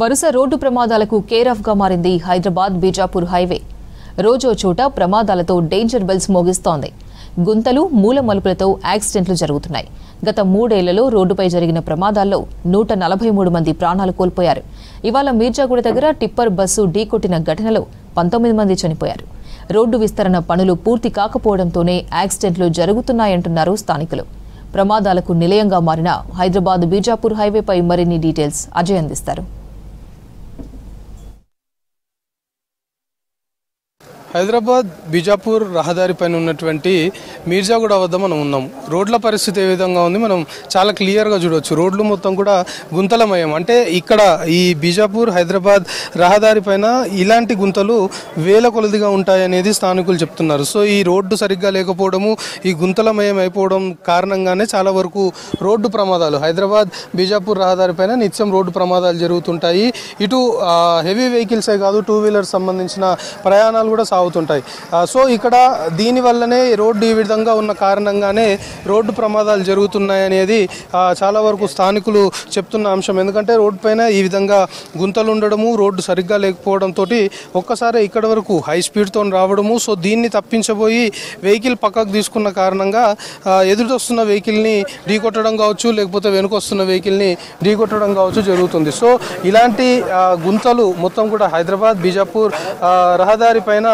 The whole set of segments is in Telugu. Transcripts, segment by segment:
వరుస రోడ్డు ప్రమాదాలకు కేర్ ఆఫ్ గా మారింది హైదరాబాద్ బీజాపూర్ హైవే. రోజో చోట ప్రమాదాలతో డేంజర్ బెల్స్ మోగిస్తోంది. గుంతలు, మూల మలుపులతో యాక్సిడెంట్లు జరుగుతున్నాయి. గత 3 ఏళ్లలో రోడ్డుపై జరిగిన ప్రమాదాల్లో 143 మంది ప్రాణాలు కోల్పోయారు. ఇవాళ మీర్జాగూడ దగ్గర టిప్పర్ బస్సు ఢీకొట్టిన ఘటనలో 19 మంది చనిపోయారు. రోడ్డు విస్తరణ పనులు పూర్తి కాకపోవడంతోనే యాక్సిడెంట్లు జరుగుతున్నాయంటున్నారు స్థానికులు. ప్రమాదాలకు నిలయంగా మారిన హైదరాబాద్ బీజాపూర్ హైవేపై మరిన్ని డీటెయిల్స్ అజయ్ అందిస్తారు. హైదరాబాద్ బీజాపూర్ రహదారిపైన ఉన్నటువంటి మీర్జాగూడ వద్ద మనం ఉన్నాం. రోడ్ల పరిస్థితి ఏ విధంగా ఉంది మనం చాలా క్లియర్గా చూడవచ్చు. రోడ్లు మొత్తం కూడా గుంతలమయం. అంటే ఇక్కడ ఈ బీజాపూర్ హైదరాబాద్ రహదారిపైన ఇలాంటి గుంతలు వేల కొలదిగా ఉంటాయనేది స్థానికులు చెప్తున్నారు. సో ఈ రోడ్డు సరిగ్గా లేకపోవడము, ఈ గుంతలమయం అయిపోవడం కారణంగానే చాలా వరకు రోడ్డు ప్రమాదాలు హైదరాబాద్ బీజాపూర్ రహదారిపైన నిత్యం రోడ్డు ప్రమాదాలు జరుగుతుంటాయి. ఇటు హెవీ వెహికల్సే కాదు, 2 వీలర్ సంబంధించిన ప్రయాణాలు కూడా అవుతుంటాయి. సో ఇక్కడ దీనివల్లనే రోడ్డు ఈ విధంగా ఉన్న కారణంగానే రోడ్డు ప్రమాదాలు జరుగుతున్నాయనేది చాలా వరకు స్థానికులు చెప్తున్న అంశం. ఎందుకంటే రోడ్డు పైన ఈ విధంగా గుంతలు ఉండడము, రోడ్డు సరిగ్గా లేకపోవడంతో ఒక్కసారి ఇక్కడ వరకు హై స్పీడ్తో రావడము. సో దీన్ని తప్పించబోయి వెహికల్ పక్కకు తీసుకున్న కారణంగా ఎదుటొస్తున్న వెహికల్ని ఢీకొట్టడం కావచ్చు, లేకపోతే వెనుకొస్తున్న వెహికల్ని ఢీకొట్టడం కావచ్చు జరుగుతుంది. సో ఇలాంటి గుంతలు మొత్తం కూడా హైదరాబాద్ బీజాపూర్ రహదారి పైన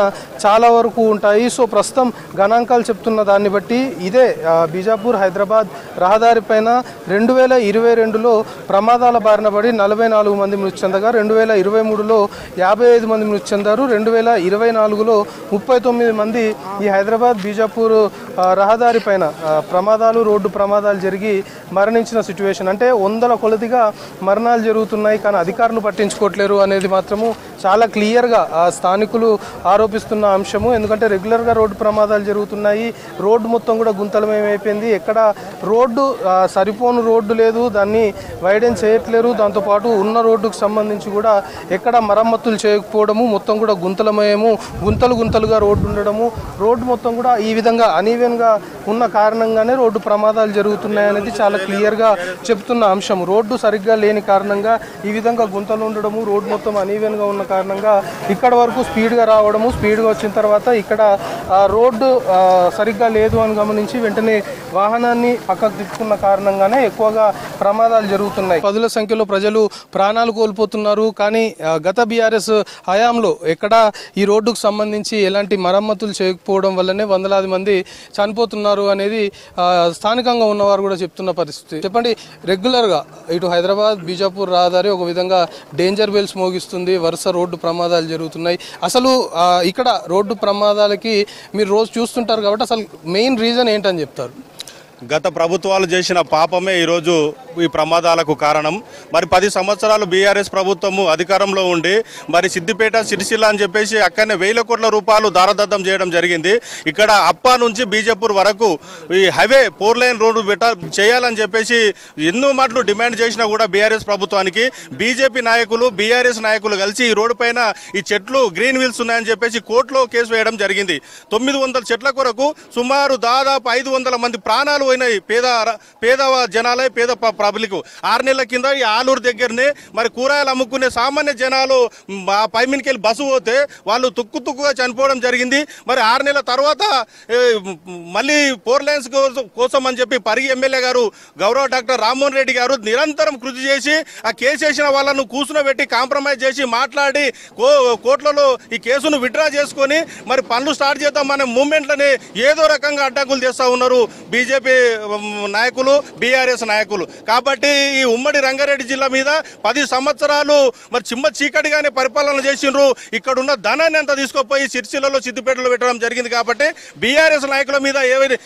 చాలా వరకు ఉంటాయి. సో ప్రస్తుతం గణాంకాలు చెప్తున్న దాన్ని బట్టి ఇదే బీజాపూర్ హైదరాబాద్ రహదారి పైన 2022లో ప్రమాదాల బారిన పడి 44 మంది మృతి చెందగా 2023లో 55 మంది మృతి చెందారు. 2024లో 39 మంది ఈ హైదరాబాద్ బీజాపూర్ రహదారి పైన ప్రమాదాలు, రోడ్డు ప్రమాదాలు జరిగి మరణించిన సిచ్యువేషన్. అంటే 100ల కొలదిగా మరణాలు జరుగుతున్నాయి, కానీ అధికారులు పట్టించుకోవట్లేరు అనేది మాత్రము చాలా క్లియర్గా స్థానికులు ఆరోపిస్తున్న అంశము. ఎందుకంటే రెగ్యులర్గా రోడ్డు ప్రమాదాలు జరుగుతున్నాయి. రోడ్డు మొత్తం కూడా గుంతలమయమైపోయింది. ఎక్కడ రోడ్డు సరిపోను రోడ్డు లేదు, దాన్ని వైడెన్ చేయట్లేరు. దాంతోపాటు ఉన్న రోడ్డుకు సంబంధించి కూడా ఎక్కడ మరమ్మతులు చేయకపోవడము, మొత్తం కూడా గుంతలమయము, గుంతలుగా రోడ్డు ఉండడము, రోడ్డు మొత్తం కూడా ఈ విధంగా అనీవెన్గా ఉన్న కారణంగానే రోడ్డు ప్రమాదాలు జరుగుతున్నాయనేది చాలా క్లియర్గా చెప్తున్న అంశం. రోడ్డు సరిగ్గా లేని కారణంగా ఈ విధంగా గుంతలు ఉండడము, రోడ్డు మొత్తం అనీవెన్గా ఉన్న కారణంగా ఇక్కడ వరకు స్పీడ్గా రావడము, స్పీడ్గా వచ్చిన తర్వాత ఇక్కడ రోడ్డు సరిగ్గా లేదు అని గమనించి వెంటనే వాహనాన్ని పక్కకు తిప్పుకున్న కారణంగానే ఎక్కువగా ప్రమాదాలు జరుగుతున్నాయి. పదుల సంఖ్యలో ప్రజలు ప్రాణాలు కోల్పోతున్నారు. కానీ గత బీఆర్ఎస్ హయాంలో ఎక్కడ ఈ రోడ్డుకు సంబంధించి ఎలాంటి మరమ్మతులు చేయకపోవడం వల్లనే వందలాది మంది చనిపోతున్నారు అనేది స్థానికంగా ఉన్నవారు కూడా చెప్తున్న పరిస్థితి. చెప్పండి, రెగ్యులర్గా ఇటు హైదరాబాద్ బీజాపూర్ రహదారి ఒక విధంగా డేంజర్ బెల్స్ మోగిస్తుంది, వరుస రోడ్డు ప్రమాదాలు జరుగుతున్నాయి. అసలు ఇక్కడ రోడ్డు ప్రమాదాలకి మీరు రోజు చూస్తుంటారు కాబట్టి అసలు మెయిన్ రీజన్ ఏంటని చెప్తారు? గత ప్రభుత్వాలు చేసిన పాపమే ఈరోజు ఈ ప్రమాదాలకు కారణం. మరి 10 సంవత్సరాలు బీఆర్ఎస్ ప్రభుత్వము అధికారంలో ఉండి మరి సిద్దిపేట, సిరిసిల్ల అని చెప్పేసి అక్కడనే 1000 కోట్ల రూపాయలు దారదత్తం చేయడం జరిగింది. ఇక్కడ అప్పా నుంచి బీజాపూర్ వరకు ఈ హైవే 4 లైన్ రోడ్డు చేయాలని చెప్పేసి ఎన్నో మాటలు డిమాండ్ చేసినా కూడా బీఆర్ఎస్ ప్రభుత్వానికి బీజేపీ నాయకులు, బీఆర్ఎస్ నాయకులు కలిసి ఈ రోడ్డు పైన ఈ చెట్లు గ్రీన్ వీల్స్ ఉన్నాయని చెప్పేసి కోర్టులో కేసు వేయడం జరిగింది. 900 చెట్ల కొరకు సుమారు దాదాపు 500 మంది ప్రాణాలు పోయినాయి. పేద జనాలే, పేద పబ్లిక్. 6 నెలల కింద ఈ ఆలూరు దగ్గరనే మరి కూరగాయలు అమ్ముకునే సామాన్య జనాలు పైమినికి వెళ్ళి బస్సు పోతే వాళ్ళు తుక్కుగా చనిపోవడం జరిగింది. మరి 6 నెలల తర్వాత మళ్ళీ 4 లైన్స్ కోసం అని చెప్పి పరిగి ఎమ్మెల్యే గారు గౌరవ డాక్టర్ రామ్మోహన్ రెడ్డి గారు నిరంతరం కృషి చేసి ఆ కేసు వేసిన వాళ్ళను కూర్చునబెట్టి కాంప్రమైజ్ చేసి మాట్లాడి కోర్టులలో ఈ కేసును విత్డ్రా చేసుకొని మరి పనులు స్టార్ట్ చేద్దామనే మూమెంట్లని ఏదో రకంగా అడ్డంకులు చేస్తూ ఉన్నారు బీజేపీ నాయకులు, బీఆర్ఎస్ నాయకులు. కాబట్టి ఈ ఉమ్మడి రంగారెడ్డి జిల్లా మీద 10 సంవత్సరాలు మరి చిమ్మ చీకటిగానే పరిపాలన చేసిండ్రు. ఇక్కడున్న ధనాన్ని అంతా తీసుకుపోయి సిరిసిల్లలో, సిద్దిపేటలో పెట్టడం జరిగింది. కాబట్టి బీఆర్ఎస్ నాయకుల మీద ఏవైతే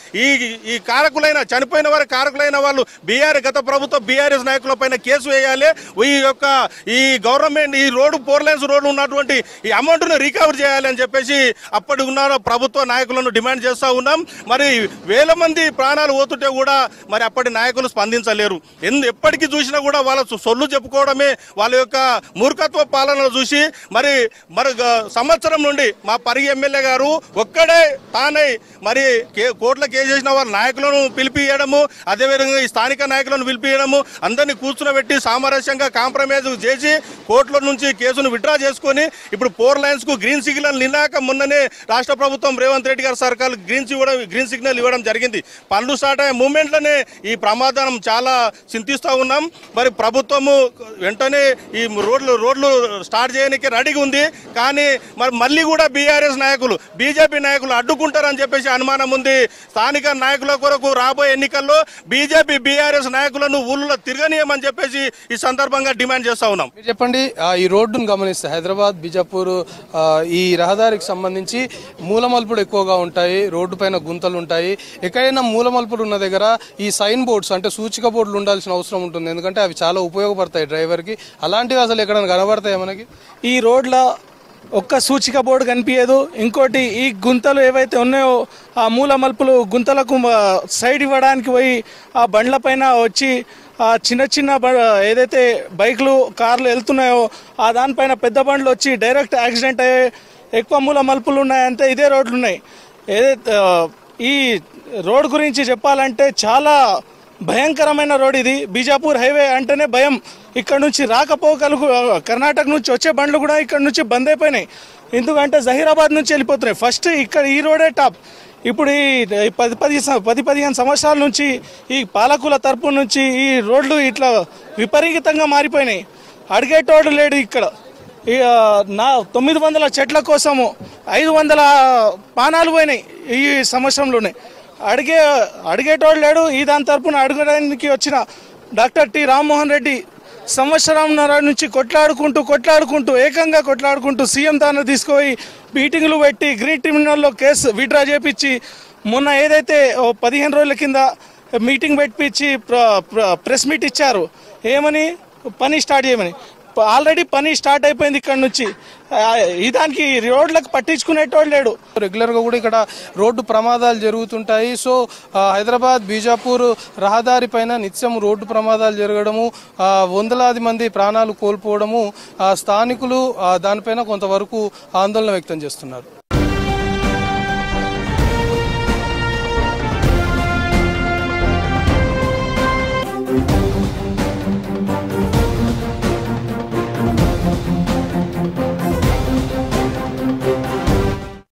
ఈ కారకులైన చనిపోయిన వారి కారకులైన వాళ్ళు గత ప్రభుత్వ బీఆర్ఎస్ నాయకుల పైన కేసు వేయాలి. ఈ గవర్నమెంట్ ఈ రోడ్డు 4 లైన్స్ రోడ్డు ఉన్నటువంటి ఈ అమౌంట్ను రికవర్ చేయాలి అని చెప్పేసి అప్పటి ఉన్న ప్రభుత్వ నాయకులను డిమాండ్ చేస్తూ ఉన్నాం. మరి వేల మంది ప్రాణాలు పోతుంటే కూడా మరి అప్పటి నాయకులు స్పందించలేరు. ఎప్పటికీ చూసినా కూడా వాళ్ళ సొల్లు చెప్పుకోవడమే వాళ్ళ యొక్క మూర్ఖత్వ పాలనలు చూసి మరి సంవత్సరం నుండి మా పరిగి ఎమ్మెల్యే గారు ఒక్కడే తానై మరి కోర్టులో కేసు చేసిన వాళ్ళ నాయకులను పిలిపియడము, అదేవిధంగా ఈ స్థానిక నాయకులను పిలిపియడము, అందరినీ కూర్చునబెట్టి సామరస్యంగా కాంప్రమైజ్ చేసి కోర్టుల నుంచి కేసును విత్డ్రా చేసుకొని ఇప్పుడు 4 లైన్స్ కు గ్రీన్ సిగ్నల్ నిన్నాక మొన్ననే రాష్ట్ర ప్రభుత్వం రేవంత్ రెడ్డి గారి సర్కారు గ్రీన్ సిగ్నల్ ఇవ్వడం జరిగింది. పనులు స్టార్ట్ అయ్యే మూమెంట్లోనే ఈ ప్రమాదం చాలా చింతిస్తూ ఉన్నాం. మరి ప్రభుత్వము వెంటనే ఈ రోడ్లు స్టార్ట్ చేయడానికి రెడీగా ఉంది. కానీ మరి మళ్ళీ కూడా బీఆర్ఎస్ నాయకులు బీజేపీ నాయకులు అడ్డుకుంటారని చెప్పేసి అనుమానం ఉంది. స్థానిక నాయకుల కొరకు రాబోయే ఎన్నికల్లో బీజేపీ బీఆర్ఎస్ నాయకులను ఊళ్ళో తిరగనీయమని చెప్పేసి ఈ సందర్భంగా డిమాండ్ చేస్తా ఉన్నాం. మీరు చెప్పండి, ఈ రోడ్డును గమనిస్తే హైదరాబాద్ బీజాపూర్ ఈ రహదారికి సంబంధించి మూలమలుపులు ఎక్కువగా ఉంటాయి, రోడ్డు పైన గుంతలు ఉంటాయి. ఎక్కడైనా మూలమలుపులు ఉన్న దగ్గర ఈ సైన్ బోర్డ్స్ అంటే సూచిక బోర్డులు ఉండాల్సిన అవసరం ఉంటుంది, ఎందుకంటే అవి చాలా ఉపయోగపడతాయి డ్రైవర్కి. అలాంటివి అసలు ఎక్కడైనా కనబడతాయి మనకి? ఈ రోడ్ల ఒక్క సూచిక బోర్డు కనిపించదు. ఇంకోటి ఈ గుంతలు ఏవైతే ఉన్నాయో ఆ మూల మలుపులు గుంతలకు సైడ్ ఇవ్వడానికి పోయి ఆ బండ్ల పైన వచ్చి ఆ చిన్న ఏదైతే బైకులు కార్లు వెళ్తున్నాయో ఆ దానిపైన పెద్ద బండ్లు వచ్చి డైరెక్ట్ యాక్సిడెంట్ అయ్యే ఎక్కువ మూల మలుపులు ఉన్నాయంటే ఇదే రోడ్లు ఉన్నాయి. ఏదైతే ఈ రోడ్ గురించి చెప్పాలంటే చాలా భయంకరమైన రోడ్ ఇది. బీజాపూర్ హైవే అంటేనే భయం. ఇక్కడ నుంచి రాకపోకలు కర్ణాటక నుంచి వచ్చే బండ్లు కూడా ఇక్కడ నుంచి బంద్ అయిపోయినాయి. ఎందుకంటే జహీరాబాద్ నుంచి వెళ్ళిపోతున్నాయి. ఫస్ట్ ఇక్కడ ఈ రోడే టాప్. ఇప్పుడు ఈ 10-15 సంవత్సరాల నుంచి ఈ పాలకుల తరపు నుంచి ఈ రోడ్లు ఇట్లా విపరీతంగా మారిపోయినాయి. అడిగేటోడు లేడు ఇక్కడ. 900 చెట్ల కోసము 500 పానాలు పోయినాయి ఈ సంవత్సరంలోనే. అడిగేటోడు లేడు. ఈ దాని తరపున అడగడానికి వచ్చిన డాక్టర్ టి రామ్మోహన్ రెడ్డి సంవత్సరంన్నర నుంచి కొట్లాడుకుంటూ ఏకంగా కొట్లాడుకుంటూ సీఎం దాన్ని తీసుకుపోయి మీటింగ్లు పెట్టి గ్రీన్ ట్రిబ్యునల్లో కేసు విత్డ్రా చేపించి మొన్న ఏదైతే 15 రోజుల కింద మీటింగ్ పెట్టించి ప్రెస్ మీట్ ఇచ్చారు. ఏమని? పని స్టార్ట్ చేయమని. ఆల్రెడీ పని స్టార్ట్ అయిపోయింది. ఇక్కడ నుంచి దానికి రోడ్లకు పట్టించుకునేటోడు లేడు. రెగ్యులర్గా కూడా ఇక్కడ రోడ్డు ప్రమాదాలు జరుగుతుంటాయి. సో హైదరాబాద్ బీజాపూర్ రహదారి పైన నిత్యం రోడ్డు ప్రమాదాలు జరగడము, వందలాది మంది ప్రాణాలు కోల్పోవడము స్థానికులు దానిపైన కొంతవరకు ఆందోళన వ్యక్తం చేస్తున్నారు.